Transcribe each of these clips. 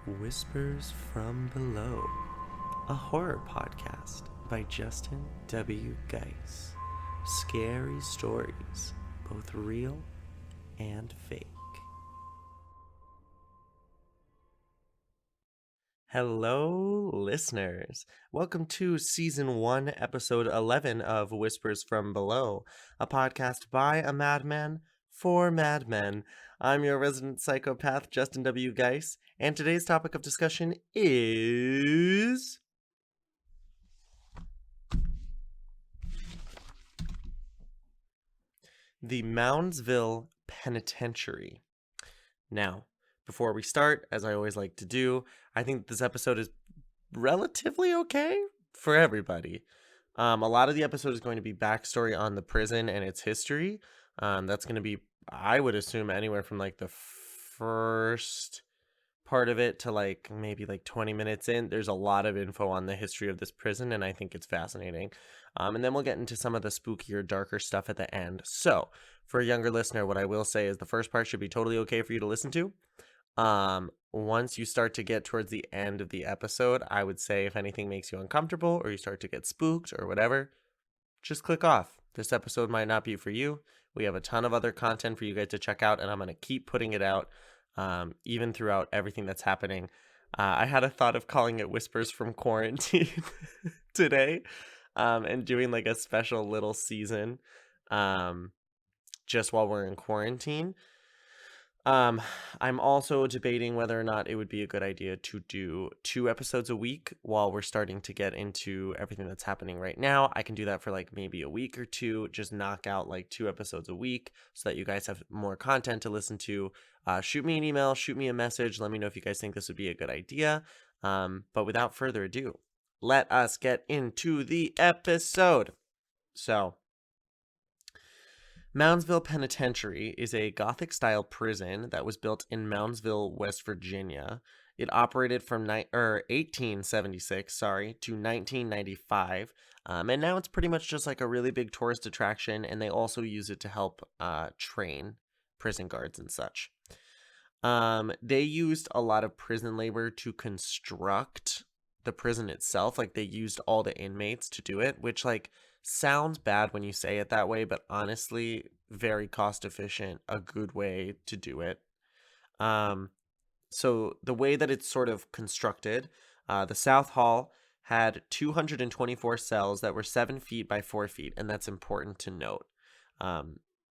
Whispers from Below, a horror podcast by Justin W. Geis. Scary stories, both real and fake. Hello, listeners. Welcome to Season 1, Episode 11 of Whispers from Below, a podcast by a madman for madmen. I'm your resident psychopath, Justin W. Geis, and today's topic of discussion is the Moundsville Penitentiary. Now, before we start, as I always like to do, I think this episode is relatively okay for everybody. A lot of the episode is going to be backstory on the prison and its history. That's going to be, I would assume, anywhere from like the first part of it to like maybe like 20 minutes in. There's a lot of info on the history of this prison, and I think it's fascinating. And then we'll get into some of the spookier, darker stuff at the end. So, for a younger listener, what I will say is the first part should be totally okay for you to listen to. Once you start to get towards the end of the episode, I would say if anything makes you uncomfortable or you start to get spooked or whatever, just click off. This episode might not be for you. We have a ton of other content for you guys to check out, and I'm going to keep putting it out, even throughout everything that's happening. I had a thought of calling it Whispers from Quarantine today, and doing like a special little season, just while we're in quarantine. I'm also debating whether or not it would be a good idea to do 2 episodes a week while we're starting to get into everything that's happening right now. I can do that for like maybe a week or two, just knock out like 2 episodes a week so that you guys have more content to listen to. Shoot me an email, shoot me a message. Let me know if you guys think this would be a good idea. But without further ado, let us get into the episode. So, Moundsville Penitentiary is a Gothic-style prison that was built in Moundsville, West Virginia. It operated from 1876, to 1995, and now it's pretty much just like a really big tourist attraction, and they also use it to help train prison guards and such. They used a lot of prison labor to construct the prison itself. Like, they used all the inmates to do it, which, like, sounds bad when you say it that way, but honestly, very cost efficient, a good way to do it. So the way that it's sort of constructed, the South Hall had 224 cells that were 7 feet by 4 feet, and that's important to note.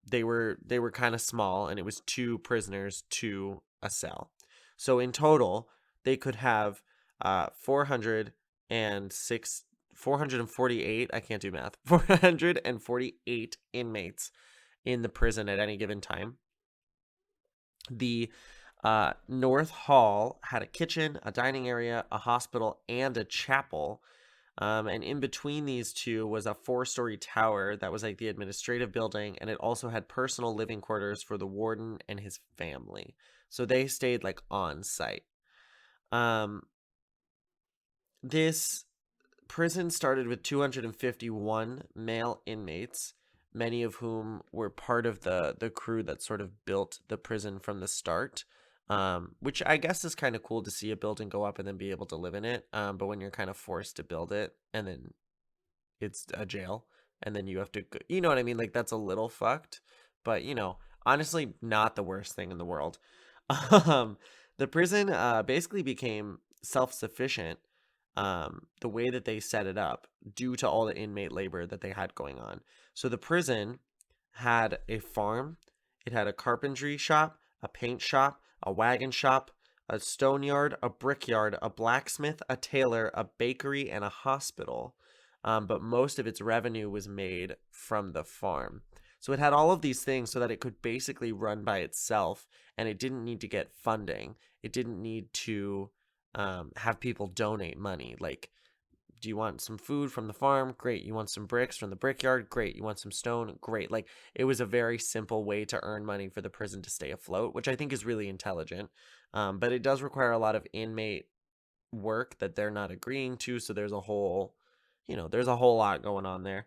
They were kind of small, and it was 2 prisoners to a cell. So in total, they could have 448, I can't do math, 448 inmates in the prison at any given time. The North Hall had a kitchen, a dining area, a hospital, and a chapel. And in between these two was a 4-story tower that was like the administrative building, and it also had personal living quarters for the warden and his family. So they stayed like on site. This prison started with 251 male inmates, many of whom were part of the crew that sort of built the prison from the start, which I guess is kind of cool to see a building go up and then be able to live in it. But when you're kind of forced to build it and then it's a jail and then you have to go, you know what I mean? Like, that's a little fucked, but honestly, not the worst thing in the world. The prison basically became self-sufficient, the way that they set it up, due to all the inmate labor that they had going on. So the prison had a farm, it had a carpentry shop, a paint shop, a wagon shop, a stone yard, a brick yard, a blacksmith, a tailor, a bakery, and a hospital. But most of its revenue was made from the farm. So it had all of these things so that it could basically run by itself, and it didn't need to get funding. It didn't need to have people donate money. Like, do you want some food from the farm? Great. You want some bricks from the brickyard? Great. You want some stone? Great. Like, it was a very simple way to earn money for the prison to stay afloat, which I think is really intelligent. But it does require a lot of inmate work that they're not agreeing to. So there's a whole lot going on there.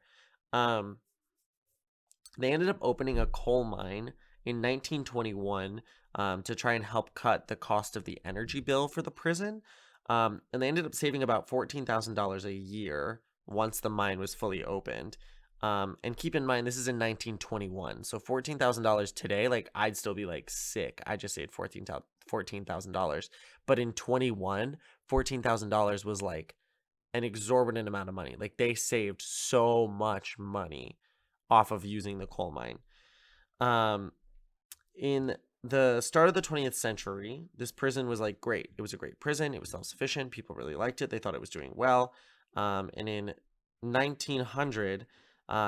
They ended up opening a coal mine in 1921 to try and help cut the cost of the energy bill for the prison. And they ended up saving about $14,000 a year once the mine was fully opened. And keep in mind, this is in 1921. So $14,000 today, like I'd still be like sick. I just saved $14,000. But in 21, $14,000 was like an exorbitant amount of money. Like they saved so much money off of using the coal mine. Um, in the start of the 20th century, this prison was like great. It was a great prison. It was self-sufficient. People really liked it. They thought it was doing well. And in 1900,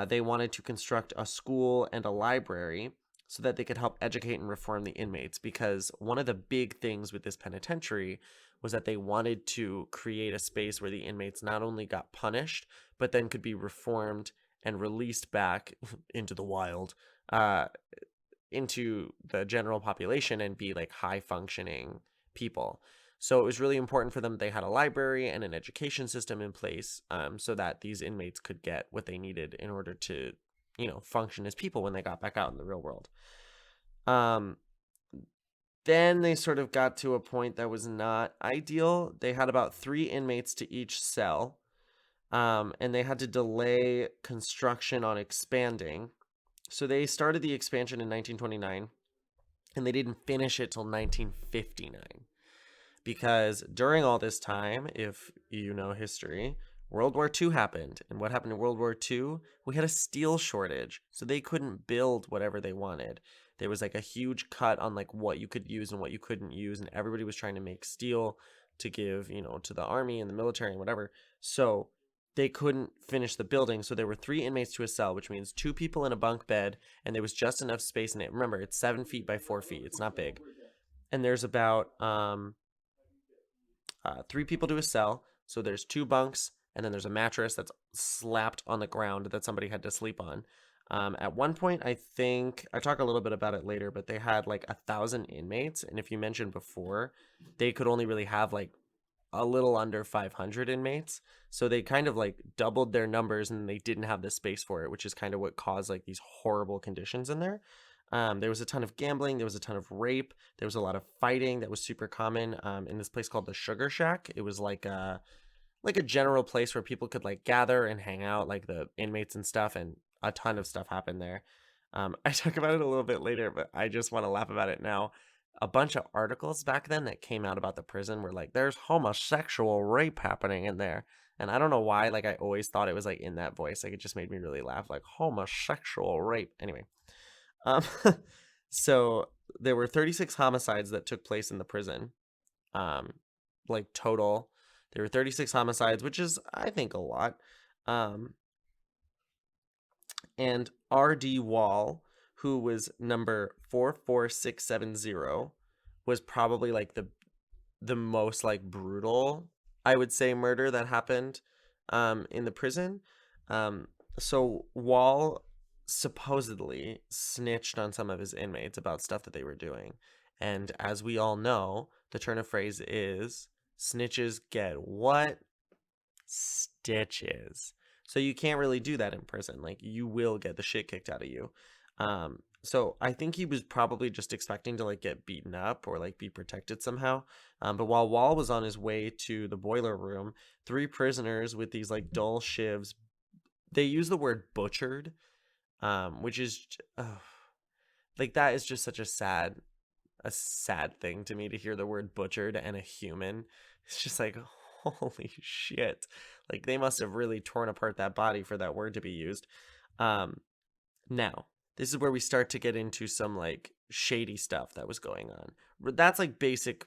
they wanted to construct a school and a library so that they could help educate and reform the inmates. Because one of the big things with this penitentiary was that they wanted to create a space where the inmates not only got punished, but then could be reformed and released back into the wild, uh, into the general population and be like high functioning people. So it was really important for them that they had a library and an education system in place, so that these inmates could get what they needed in order to, function as people when they got back out in the real world. Um, then they sort of got to a point that was not ideal. They had about 3 inmates to each cell, and they had to delay construction on expanding. So they started the expansion in 1929, and they didn't finish it till 1959. Because during all this time, if you know history, World War II happened. And what happened in World War II? We had a steel shortage, so they couldn't build whatever they wanted. There was like a huge cut on like what you could use and what you couldn't use, and everybody was trying to make steel to give, to the army and the military and whatever. So they couldn't finish the building, so there were 3 inmates to a cell, which means 2 people in a bunk bed, and there was just enough space in it. Remember, it's 7 feet by 4 feet. It's not big. And there's about 3 people to a cell. So there's 2 bunks, and then there's a mattress that's slapped on the ground that somebody had to sleep on. At one point, I think I talk a little bit about it later, but they had like 1,000 inmates, and if you mentioned before, they could only really have like a little under 500 inmates. So they kind of like doubled their numbers, and they didn't have the space for it, which is kind of what caused like these horrible conditions in there. There was a ton of gambling. There was a ton of rape. There was a lot of fighting that was super common in this place called the Sugar Shack. It was like a general place where people could like gather and hang out, like the inmates and stuff, and a ton of stuff happened there. I talk about it a little bit later, but I just want to laugh about it now. A bunch of articles back then that came out about the prison were like, there's homosexual rape happening in there. And I don't know why, like I always thought it was like in that voice. Like it just made me really laugh, like homosexual rape. Anyway, um, so there were 36 homicides that took place in the prison. Um, like total, there were 36 homicides, which is, I think, a lot. Um, and R.D. Wall, who was number 44670, was probably like the most like brutal, I would say, murder that happened in the prison. So Wall supposedly snitched on some of his inmates about stuff that they were doing. And as we all know, the turn of phrase is snitches get what? Stitches. So you can't really do that in prison. Like you will get the shit kicked out of you. So I think he was probably just expecting to like get beaten up or like be protected somehow. But while Wall was on his way to the boiler room, 3 prisoners with these like dull shivs, they use the word butchered, which is like that is just such a sad thing to me to hear the word butchered and a human. It's just like, holy shit. Like they must have really torn apart that body for that word to be used. Now, this is where we start to get into some like shady stuff that was going on. That's like basic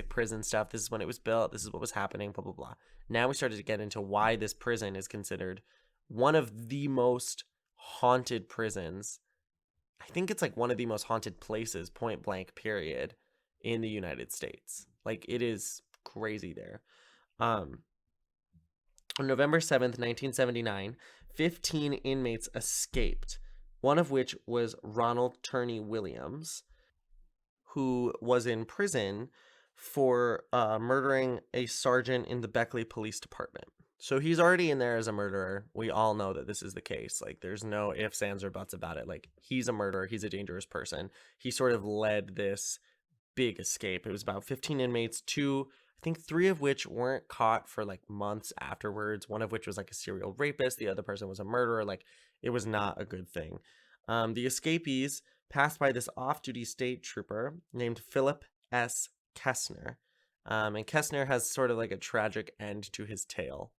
prison stuff. This is when it was built. This is what was happening, blah, blah, blah. Now we started to get into why this prison is considered one of the most haunted prisons. I think it's like one of the most haunted places, point blank, period, in the United States. Like it is crazy there. On November 7th, 1979, 15 inmates escaped, one of which was Ronald Turney Williams, who was in prison for murdering a sergeant in the Beckley Police Department. So he's already in there as a murderer. We all know that this is the case. Like, there's no ifs, ands, or buts about it. Like, he's a murderer. He's a dangerous person. He sort of led this big escape. It was about 15 inmates, two, I think three of which weren't caught for like months afterwards. One of which was like a serial rapist. The other person was a murderer. Like, it was not a good thing. The escapees passed by this off duty state trooper named Philip S. Kessner. And Kessner has sort of like a tragic end to his tale.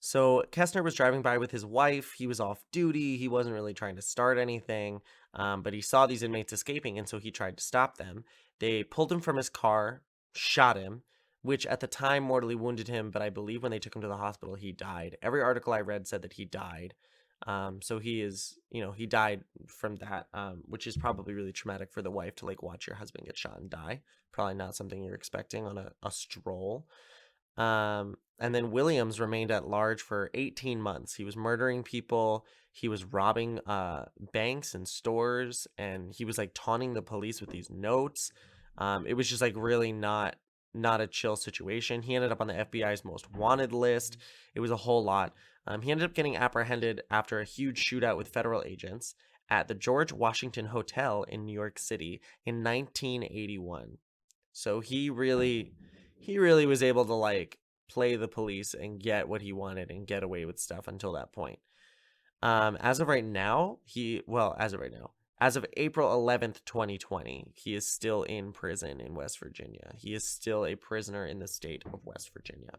So Kessner was driving by with his wife. He was off duty. He wasn't really trying to start anything, but he saw these inmates escaping, and so he tried to stop them. They pulled him from his car, shot him, which at the time mortally wounded him, but I believe when they took him to the hospital, he died. Every article I read said that he died. So he is, he died from that, which is probably really traumatic for the wife to like watch your husband get shot and die. Probably not something you're expecting on a stroll. And then Williams remained at large for 18 months. He was murdering people. He was robbing banks and stores, and he was like taunting the police with these notes. It was just like really not a chill situation. He ended up on the FBI's most wanted list. It was a whole lot. He ended up getting apprehended after a huge shootout with federal agents at the George Washington Hotel in New York City in 1981. So he really was able to like play the police and get what he wanted and get away with stuff until that point. As of right now, as of April 11th, 2020, he is still in prison in West Virginia. He is still a prisoner in the state of West Virginia.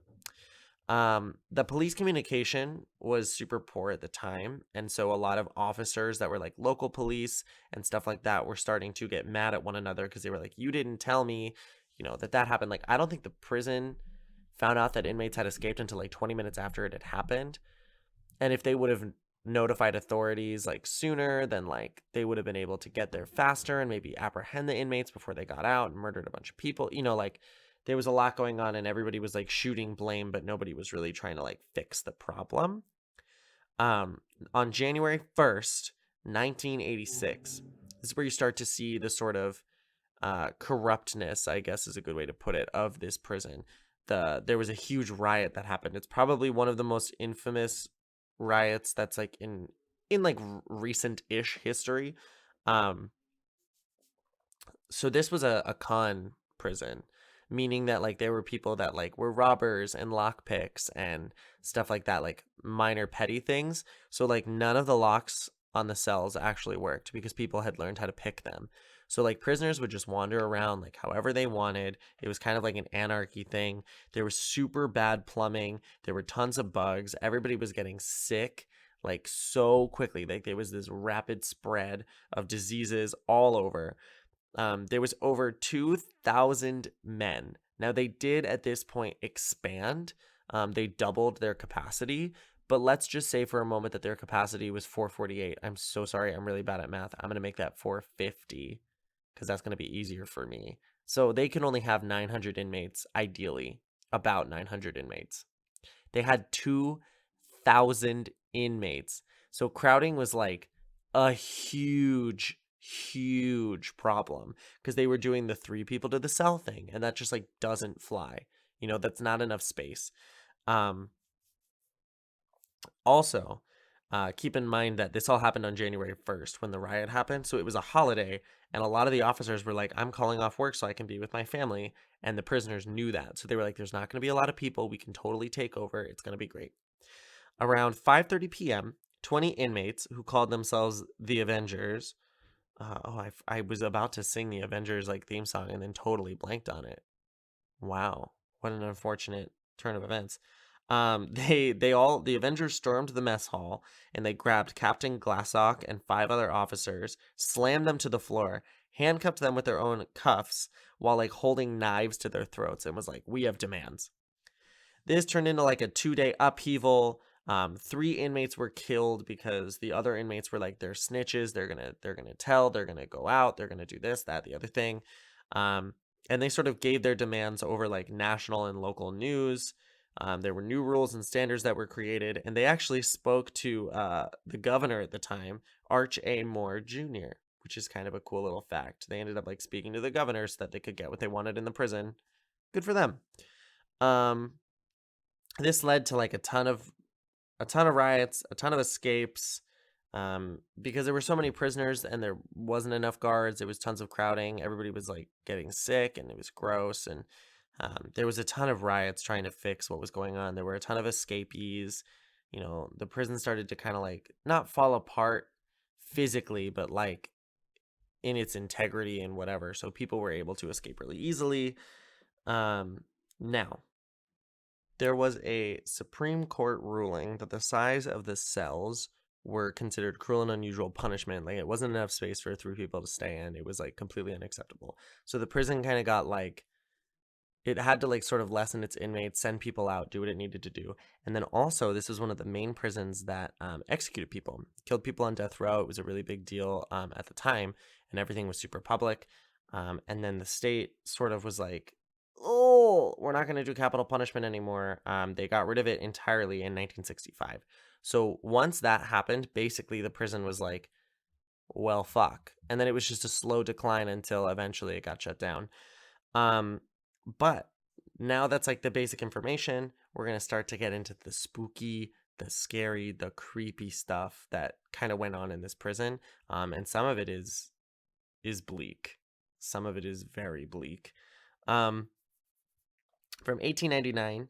The police communication was super poor at the time, and so a lot of officers that were like local police and stuff like that were starting to get mad at one another because they were like, you didn't tell me, that happened. Like, I don't think the prison found out that inmates had escaped until like 20 minutes after it had happened. And if they would have notified authorities like sooner, then like they would have been able to get there faster and maybe apprehend the inmates before they got out and murdered a bunch of people. Like there was a lot going on and everybody was like shooting blame, but nobody was really trying to like fix the problem. On January 1st, 1986, this is where you start to see the sort of corruptness, I guess is a good way to put it, of this prison. There was a huge riot that happened. It's probably one of the most infamous riots that's like in like recent-ish history. Um, so this was a con prison, meaning that like there were people that like were robbers and lockpicks and stuff like that, like minor petty things. So like none of the locks on the cells actually worked because people had learned how to pick them. So like prisoners would just wander around like however they wanted. It was kind of like an anarchy thing. There was super bad plumbing. There were tons of bugs. Everybody was getting sick like so quickly. Like there was this rapid spread of diseases all over. There was over 2,000 men. Now they did at this point expand. They doubled their capacity, but let's just say for a moment that their capacity was 448. I'm so sorry. I'm really bad at math. I'm going to make that 450 because that's going to be easier for me. So they can only have 900 inmates, ideally, about 900 inmates. They had 2,000 inmates. So crowding was like a huge problem because they were doing the 3 people to the cell thing, and that just like doesn't fly. That's not enough space. Also, keep in mind that this all happened on January 1st when the riot happened. So it was a holiday, and a lot of the officers were like, I'm calling off work so I can be with my family. And the prisoners knew that. So they were like, there's not going to be a lot of people. We can totally take over. It's going to be great. Around 5:30 p.m., 20 inmates who called themselves the Avengers. I was about to sing the Avengers like theme song and then totally blanked on it. Wow, what an unfortunate turn of events. The Avengers stormed the mess hall and they grabbed Captain Glassock and 5 other officers, slammed them to the floor, handcuffed them with their own cuffs while like holding knives to their throats and was like, we have demands. This turned into like a 2-day upheaval. 3 inmates were killed because the other inmates were like, they're snitches. They're gonna tell. They're gonna go out. They're gonna do this, that, the other thing. And they sort of gave their demands over like national and local news. There were new rules and standards that were created, and they actually spoke to the governor at the time, Arch A. Moore Jr., which is kind of a cool little fact. They ended up like speaking to the governor so that they could get what they wanted in the prison. Good for them. This led to like a ton of riots, a ton of escapes, because there were so many prisoners and there wasn't enough guards. There was tons of crowding. Everybody was like getting sick, and it was gross. And there was a ton of riots trying to fix what was going on. There were a ton of escapees. You know, the prison started to kind of like not fall apart physically, but like in its integrity and whatever. So people were able to escape really easily. Now, there was a Supreme Court ruling that the size of the cells were considered cruel and unusual punishment. Like, it wasn't enough space for 3 people to stay in. It was like completely unacceptable. So the prison kind of got like, it had to like sort of lessen its inmates, send people out, do what it needed to do. And then also, this was one of the main prisons that executed people, killed people on death row. It was a really big deal at the time, and everything was super public. And then the state sort of was like, oh, we're not going to do capital punishment anymore. They got rid of it entirely in 1965. So once that happened, basically the prison was like, well, fuck. And then it was just a slow decline until eventually it got shut down. But now that's like the basic information. We're going to start to get into the spooky, the scary, the creepy stuff that kind of went on in this prison. And some of it is bleak. Some of it is very bleak. From 1899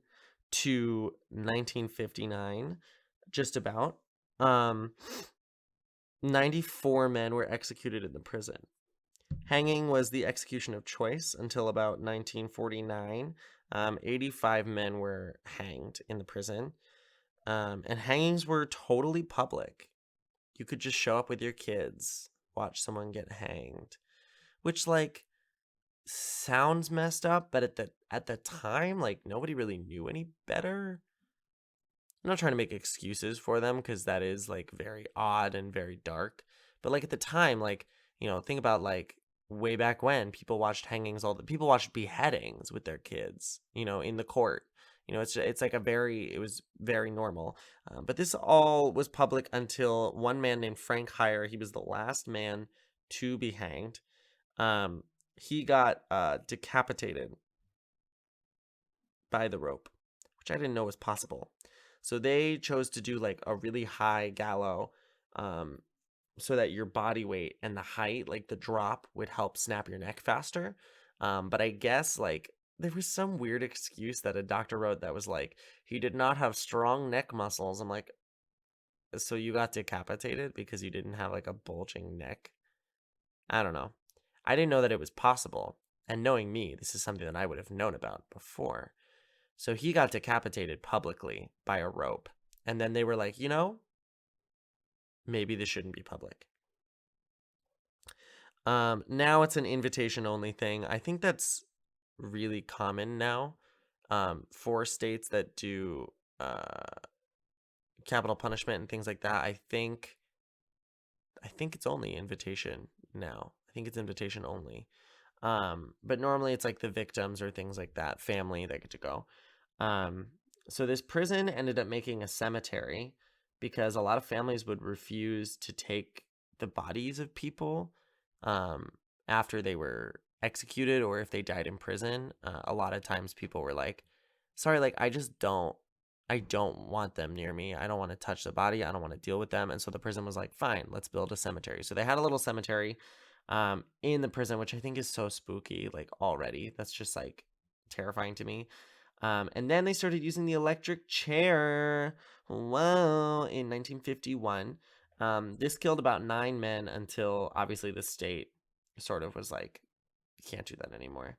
to 1959, just about, 94 men were executed in the prison. Hanging was the execution of choice until about 1949. 85 men were hanged in the prison. And hangings were totally public. You could just show up with your kids, watch someone get hanged, which like sounds messed up, but at the time, like nobody really knew any better. I'm not trying to make excuses for them because that is like very odd and very dark. But like at the time, like, you know, think about like way back when people watched hangings, people watched beheadings with their kids, you know, in the court. You know, it's like it was very normal. But this all was public until one man named Frank Heyer. He was the last man to be hanged. He got decapitated by the rope, which I didn't know was possible. So they chose to do like a really high gallows, so that your body weight and the height, like the drop, would help snap your neck faster. But I guess like there was some weird excuse that a doctor wrote that was like, he did not have strong neck muscles. I'm like, so you got decapitated because you didn't have like a bulging neck? I don't know. I didn't know that it was possible. And knowing me, this is something that I would have known about before. So he got decapitated publicly by a rope. And then they were like, you know, maybe this shouldn't be public. Now it's an invitation only thing. I think that's really common now, for states that do capital punishment and things like that. I think it's only invitation now. I think it's invitation only. But normally it's like the victims or things like that, family that get to go. So this prison ended up making a cemetery because a lot of families would refuse to take the bodies of people after they were executed or if they died in prison. A lot of times people were like, sorry, like I don't want them near me. I don't want to touch the body. I don't want to deal with them. And so the prison was like, fine, let's build a cemetery. So they had a little cemetery in the prison, which I think is so spooky, like already. That's just like terrifying to me. And then they started using the electric chair. Whoa, in 1951. This killed about 9 men until obviously the state sort of was like, you can't do that anymore.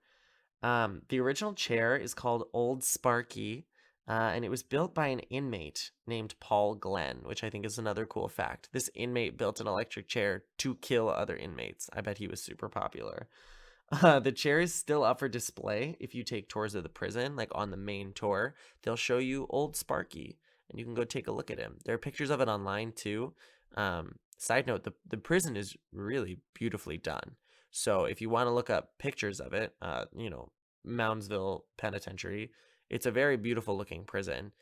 The original chair is called Old Sparky, and it was built by an inmate named Paul Glenn, which I think is another cool fact. This inmate built an electric chair to kill other inmates. I bet he was super popular. The chair is still up for display if you take tours of the prison, like on the main tour. They'll show you Old Sparky, and you can go take a look at him. There are pictures of it online too. Side note, the prison is really beautifully done. So if you want to look up pictures of it, you know, Moundsville Penitentiary, it's a very beautiful looking prison.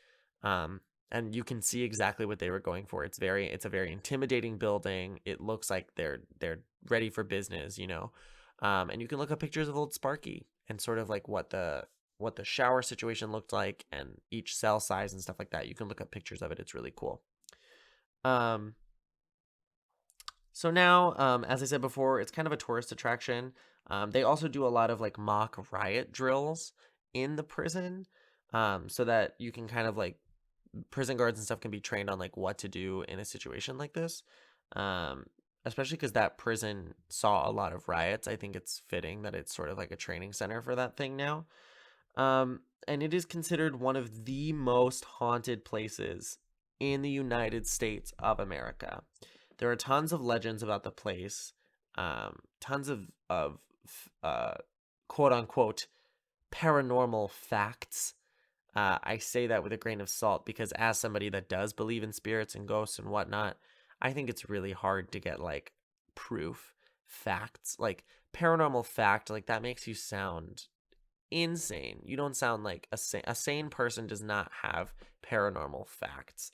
And you can see exactly what they were going for. It's a very intimidating building. It looks like they're ready for business, you know. And you can look up pictures of Old Sparky and sort of like what the what the shower situation looked like and each cell size and stuff like that. You can look up pictures of it. It's really cool. Um, so now, as I said before, it's kind of a tourist attraction. They also do a lot of like mock riot drills in the prison, so that you can kind of like prison guards and stuff can be trained on like what to do in a situation like this. Um, Especially because that prison saw a lot of riots. I think it's fitting that it's sort of like a training center for that thing now. And it is considered one of the most haunted places in the United States of America. There are tons of legends about the place, tons of uh, quote unquote paranormal facts. I say that with a grain of salt because, as somebody that does believe in spirits and ghosts and whatnot, I think it's really hard to get like proof, facts, like paranormal fact. Like that makes you sound insane. You don't sound like a sane person does not have paranormal facts.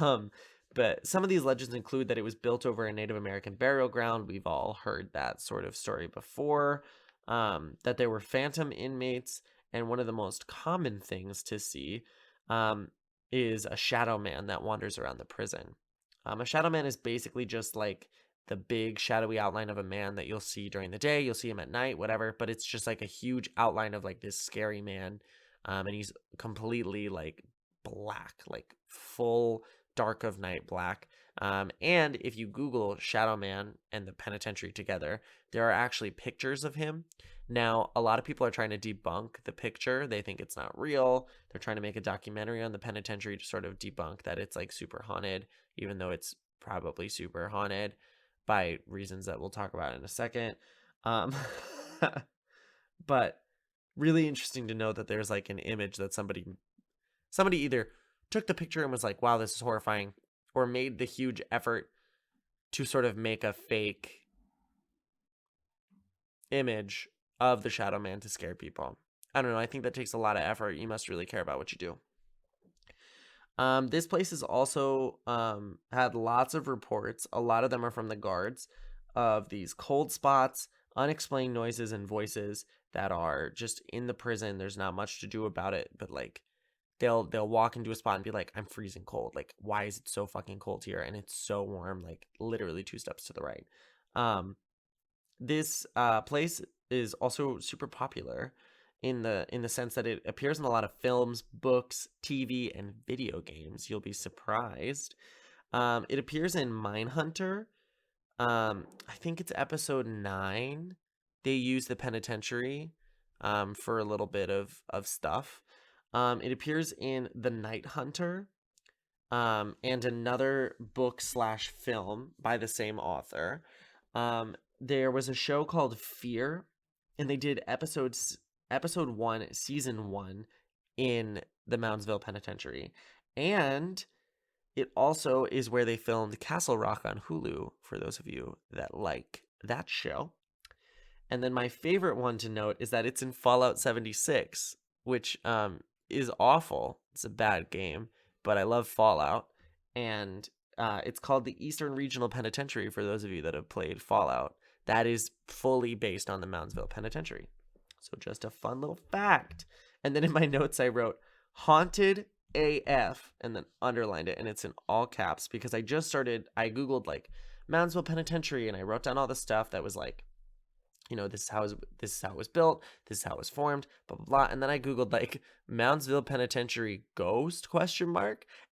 Um, but some of these legends include that it was built over a Native American burial ground. We've all heard that sort of story before. That there were phantom inmates, and one of the most common things to see um, is a shadow man that wanders around the prison. A shadow man is basically just like the big shadowy outline of a man that you'll see during the day. You'll see him at night, whatever, but it's just like a huge outline of like this scary man. And he's completely like black, like full dark of night black. And if you Google Shadow Man and the Penitentiary together, there are actually pictures of him. Now, a lot of people are trying to debunk the picture. They think it's not real. They're trying to make a documentary on the penitentiary to sort of debunk that it's like super haunted, even though it's probably super haunted by reasons that we'll talk about in a second. Um, but really interesting to know that there's like an image that somebody either took the picture and was like, wow, this is horrifying, or made the huge effort to sort of make a fake image of the Shadow Man to scare people. I don't know. I think that takes a lot of effort. You must really care about what you do. This place has also had lots of reports. A lot of them are from the guards of these cold spots, unexplained noises and voices that are just in the prison. There's not much to do about it, but like they'll walk into a spot and be like, I'm freezing cold. Like, why is it so fucking cold here? And it's so warm, like literally 2 steps to the right. This place is also super popular in the sense that it appears in a lot of films, books, TV, and video games. You'll be surprised. It appears in Mindhunter. I think it's episode 9. They use the penitentiary for a little bit of stuff. It appears in The Night Hunter, and another book slash film by the same author. There was a show called Fear, and they did episode 1, season 1 in the Moundsville Penitentiary. And it also is where they filmed Castle Rock on Hulu, for those of you that like that show. And then my favorite one to note is that it's in Fallout 76, which is awful. It's a bad game, but I love Fallout. And it's called the Eastern Regional Penitentiary, for those of you that have played Fallout. That is fully based on the Moundsville Penitentiary. So just a fun little fact. And then in my notes, I wrote haunted AF and then underlined it. And it's in all caps because I Googled like Moundsville Penitentiary and I wrote down all the stuff that was like, you know, this is how it was built, this is how it was formed, blah blah blah. And then I Googled like Moundsville Penitentiary ghost ?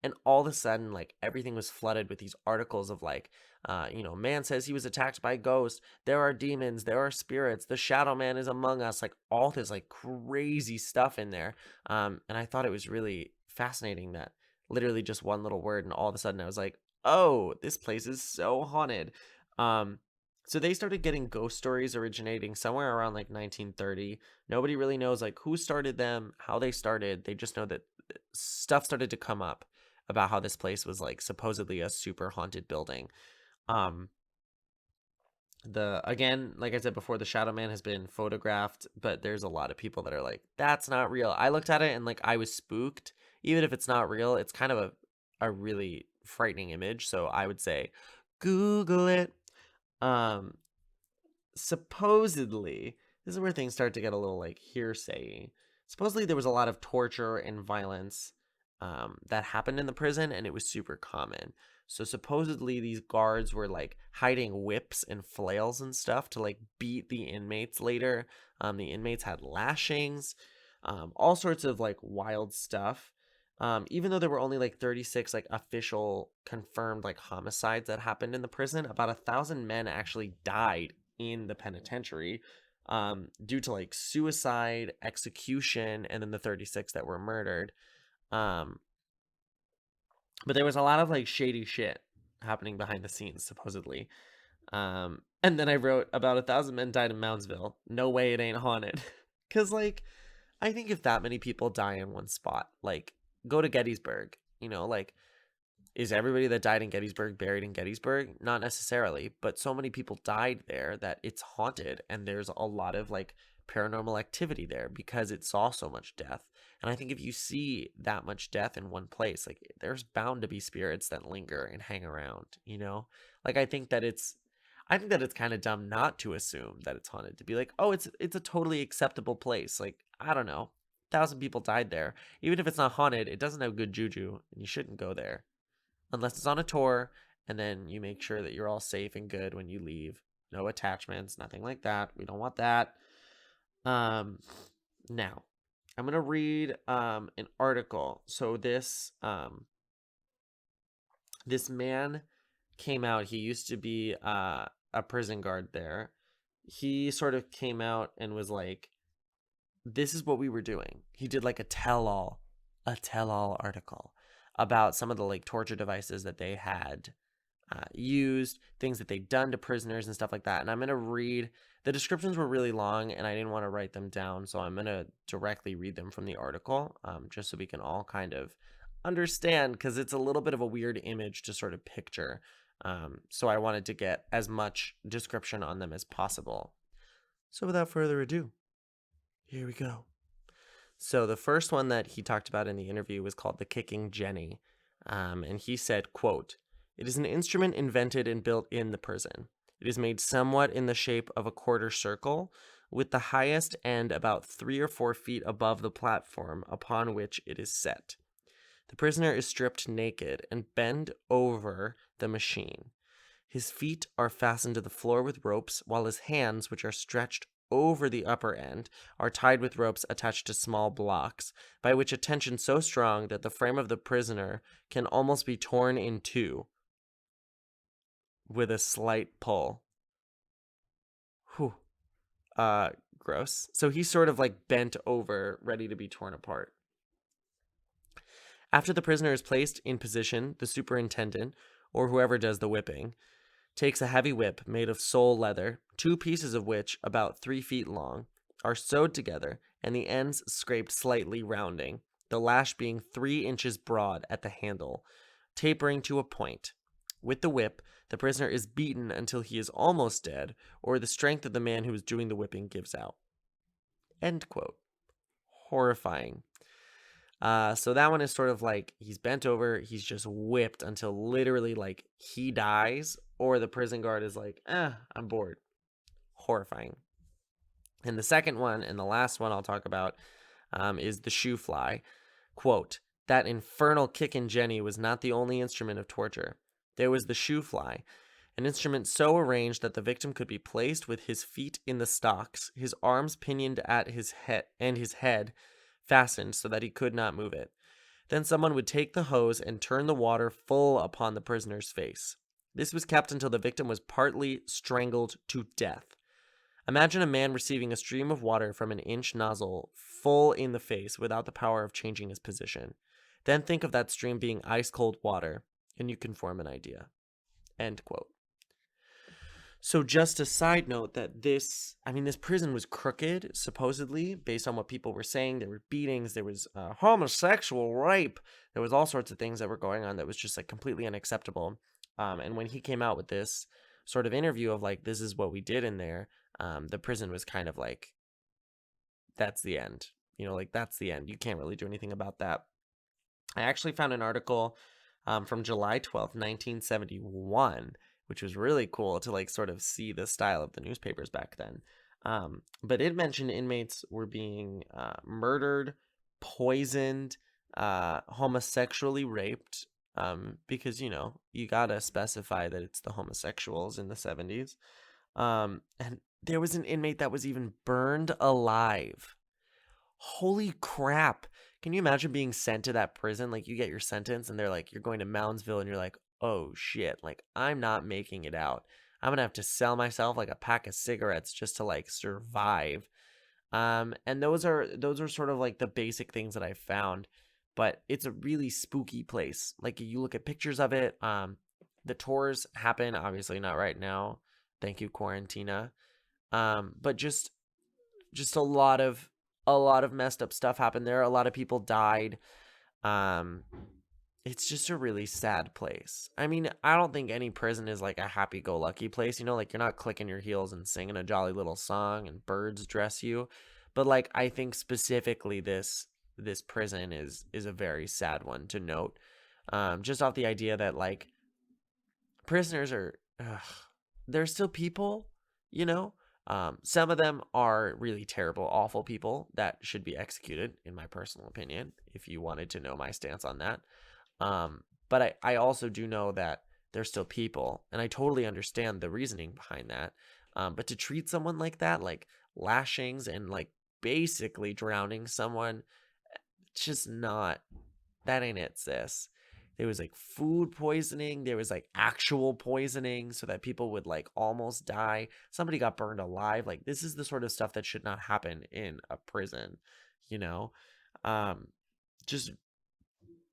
And all of a sudden, like everything was flooded with these articles of like, man says he was attacked by ghosts. There are demons. There are spirits. The Shadow Man is among us. Like all this like crazy stuff in there. And I thought it was really fascinating that literally just one little word, and all of a sudden I was like, oh, this place is so haunted. So they started getting ghost stories originating somewhere around like 1930. Nobody really knows like who started them, how they started. They just know that stuff started to come up about how this place was like supposedly a super haunted building. Again, like I said before, the Shadow Man has been photographed, but there's a lot of people that are like, that's not real. I looked at it and like I was spooked. Even if it's not real, it's kind of a really frightening image. So I would say Google it. Supposedly, this is where things start to get a little like hearsay. supposedly there was a lot of torture and violence that happened in the prison, and it was super common. So supposedly these guards were like hiding whips and flails and stuff to like beat the inmates later. The inmates had lashings, all sorts of like wild stuff. Even though there were only like 36 like official confirmed like homicides that happened in the prison, about 1,000 men actually died in the penitentiary due to like suicide, execution, and then the 36 that were murdered. Um, but there was a lot of like shady shit happening behind the scenes, supposedly. And then I wrote about 1,000 men died in Moundsville. No way it ain't haunted. Cause like, I think if that many people die in one spot, like go to Gettysburg, like is everybody that died in Gettysburg buried in Gettysburg? Not necessarily, but so many people died there that it's haunted, and there's a lot of like paranormal activity there because it saw so much death. And I think if you see that much death in one place, like there's bound to be spirits that linger and hang around. Like I think that it's kind of dumb not to assume that it's haunted, to be like, "Oh, it's a totally acceptable place." Like, I don't know. 1,000 people died there. Even if it's not haunted, it doesn't have good juju, and you shouldn't go there unless it's on a tour, and then you make sure that you're all safe and good when you leave. No attachments, nothing like that. We don't want that. Now I'm gonna read an article. So this man came out. He used to be a prison guard there. He sort of came out and was like, "This is what we were doing." He did like a tell-all article about some of the like torture devices that they had used, things that they'd done to prisoners and stuff like that. And I'm going to read, the descriptions were really long and I didn't want to write them down. So I'm going to directly read them from the article, just so we can all kind of understand, because it's a little bit of a weird image to sort of picture. So I wanted to get as much description on them as possible. So without further ado, here we go. So the first one that he talked about in the interview was called the Kicking Jenny. And he said, quote, "It is an instrument invented and built in the prison. It is made somewhat in the shape of a quarter circle, with the highest end about 3 or 4 feet above the platform upon which it is set. The prisoner is stripped naked and bent over the machine. His feet are fastened to the floor with ropes, while his hands, which are stretched over the upper end, are tied with ropes attached to small blocks, by which a tension so strong that the frame of the prisoner can almost be torn in two with a slight pull." Whew. Gross. So he's sort of like bent over, ready to be torn apart. After the prisoner is placed in position, the superintendent, or whoever does the whipping, takes a heavy whip made of sole leather, 2 pieces of which, about 3 feet long, are sewed together and the ends scraped slightly rounding, the lash being 3 inches broad at the handle, tapering to a point. With the whip, the prisoner is beaten until he is almost dead, or the strength of the man who is doing the whipping gives out. End quote. Horrifying. So that one is sort of like he's bent over, he's just whipped until literally like he dies, or the prison guard is like, I'm bored. Horrifying. And the second one, and the last one I'll talk about, is the shoe fly. Quote, "That infernal kickin' Jenny was not the only instrument of torture. There was the shoe fly, an instrument so arranged that the victim could be placed with his feet in the stocks, his arms pinioned at his head, and his head fastened so that he could not move it. Then someone would take the hose and turn the water full upon the prisoner's face. This was kept until the victim was partly strangled to death. Imagine a man receiving a stream of water from an inch nozzle full in the face without the power of changing his position. Then think of that stream being ice-cold water, and you can form an idea." End quote. So just a side note that this prison was crooked, supposedly, based on what people were saying. There were beatings, there was homosexual rape, there was all sorts of things that were going on that was just like completely unacceptable. And when he came out with this sort of interview of like, this is what we did in there, the prison was kind of like, that's the end. Like that's the end. You can't really do anything about that. I actually found an article from July 12th, 1971, which was really cool to like sort of see the style of the newspapers back then. But it mentioned inmates were being murdered, poisoned, homosexually raped, because, you gotta specify that it's the homosexuals in the 70s. And there was an inmate that was even burned alive. Holy crap. Can you imagine being sent to that prison? Like, you get your sentence and they're like, you're going to Moundsville, and you're like, oh shit, like, I'm not making it out. I'm gonna have to sell myself like a pack of cigarettes just to like survive. And those are sort of like the basic things that I found, but it's a really spooky place. Like, you look at pictures of it. The tours happen, obviously not right now. Thank you, Quarantina. But just a lot of messed up stuff happened there. A lot of people died. Um, it's just a really sad place. I mean, I don't think any prison is like a happy-go-lucky place. Like, you're not clicking your heels and singing a jolly little song and birds dress you. But like, I think specifically this prison is a very sad one to note. Just off the idea that like prisoners are, they're still people, you know. Some of them are really terrible, awful people that should be executed, in my personal opinion, if you wanted to know my stance on that. But I also do know that they're still people, and I totally understand the reasoning behind that. But to treat someone like that, like lashings and like basically drowning someone, it's just not, that ain't it, sis. There was like food poisoning, there was like actual poisoning so that people would like almost die. Somebody got burned alive. Like, this is the sort of stuff that should not happen in a prison, you know? Um, just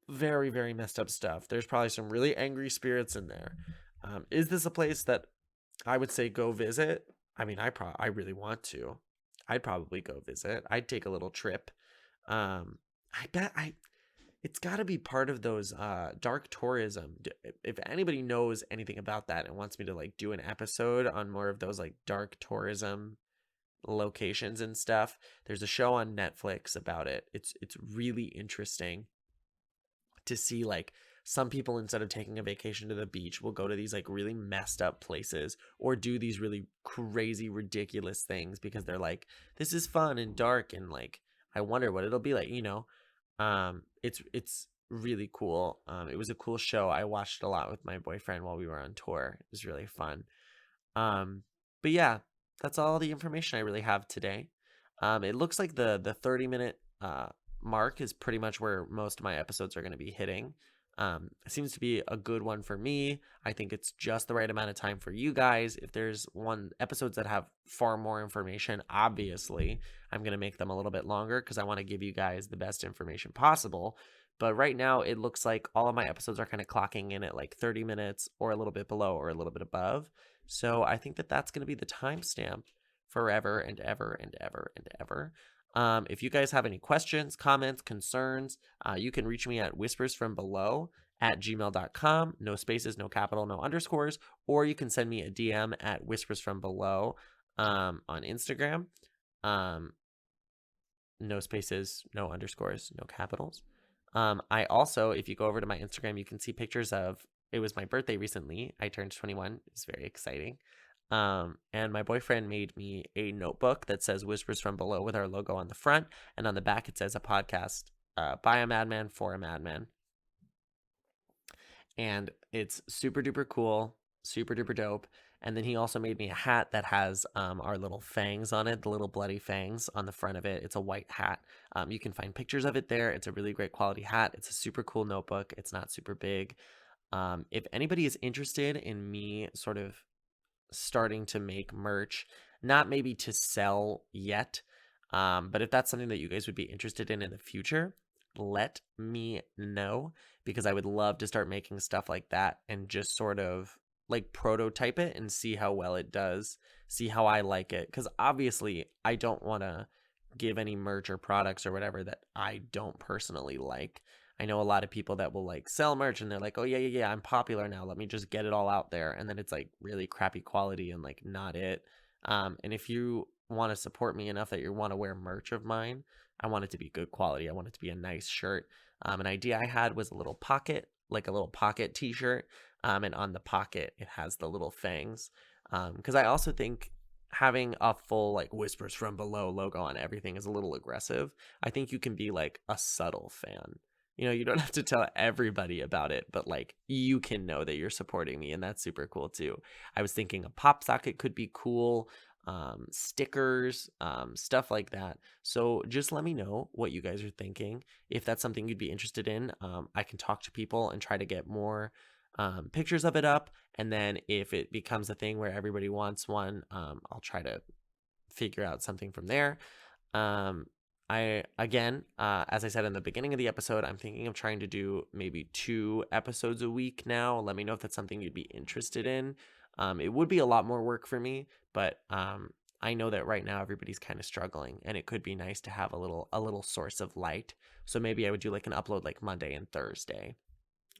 very, very messed up stuff. There's probably some really angry spirits in there. Is this a place that I would say go visit? I mean, I really want to. I'd probably go visit. I'd take a little trip. I bet it's got to be part of those dark tourism. If anybody knows anything about that and wants me to like do an episode on more of those like dark tourism locations and stuff, there's a show on Netflix about it. It's really interesting to see like some people, instead of taking a vacation to the beach, will go to these like really messed up places or do these really crazy ridiculous things because they're like, this is fun and dark, and like, I wonder what it'll be like, it's really cool. It was a cool show. I watched it a lot with my boyfriend while we were on tour. It was really fun. But yeah, that's all the information I really have today. It looks like the 30-minute mark is pretty much where most of my episodes are going to be hitting. It seems to be a good one for me. I think it's just the right amount of time for you guys. If there's episodes that have far more information, obviously I'm going to make them a little bit longer because I want to give you guys the best information possible. But right now it looks like all of my episodes are kind of clocking in at like 30 minutes or a little bit below or a little bit above. So I think that that's going to be the timestamp forever and ever and ever and ever. If you guys have any questions, comments, concerns, you can reach me at whispersfrombelow@gmail.com. No spaces, no capital, no underscores. Or you can send me a DM at whispersfrombelow on Instagram. No spaces, no underscores, no capitals. I also, if you go over to my Instagram, you can see pictures of, it was my birthday recently. I turned 21. It's very exciting. And my boyfriend made me a notebook that says Whispers from Below with our logo on the front, and on the back it says a podcast by a madman for a madman. And it's super duper cool, super duper dope. And then he also made me a hat that has our little fangs on it, the little bloody fangs on the front of it. It's a white hat. You can find pictures of it there. It's a really great quality hat. It's a super cool notebook. It's not super big. If anybody is interested in me sort of starting to make merch, not maybe to sell yet, but if that's something that you guys would be interested in the future, let me know, because I would love to start making stuff like that and just sort of like prototype it and see how well it does, see how I like it, because obviously I don't want to give any merch or products or whatever that I don't personally like. I know a lot of people that will like sell merch and they're like, oh yeah, I'm popular now, let me just get it all out there, and then it's like really crappy quality and like not it. And if you want to support me enough that you want to wear merch of mine, I want it to be good quality. I want it to be a nice shirt. An idea I had was a little pocket, like a little pocket t-shirt, and on the pocket it has the little fangs, because I also think having a full like whispers from below logo on everything is a little aggressive. I think you can be like a subtle fan. You don't have to tell everybody about it, but like you can know that you're supporting me, and that's super cool too. I was thinking a pop socket could be cool, stickers, stuff like that. So just let me know what you guys are thinking. If that's something you'd be interested in, I can talk to people and try to get more pictures of it up. And then if it becomes a thing where everybody wants one, I'll try to figure out something from there. Um, I again, as I said in the beginning of the episode, I'm thinking of trying to do maybe 2 episodes a week now. Let me know if that's something you'd be interested in. It would be a lot more work for me, but I know that right now everybody's kind of struggling, and it could be nice to have a little source of light. So maybe I would do like an upload like Monday and Thursday,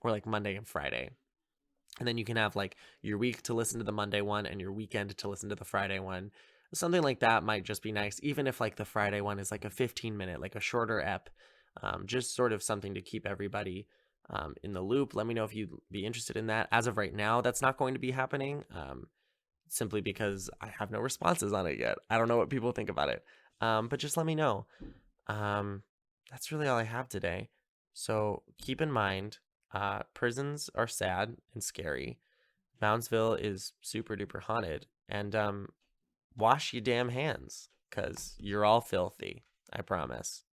or like Monday and Friday. And then you can have like your week to listen to the Monday one and your weekend to listen to the Friday one. Something like that might just be nice, even if like the Friday one is like a 15-minute, like a shorter ep, just sort of something to keep everybody in the loop. Let me know if you'd be interested in that. As of right now, that's not going to be happening, simply because I have no responses on it yet. I don't know what people think about it, but just let me know. Um, that's really all I have today. So keep in mind, prisons are sad and scary. Moundsville is super duper haunted. And wash your damn hands, because you're all filthy. I promise.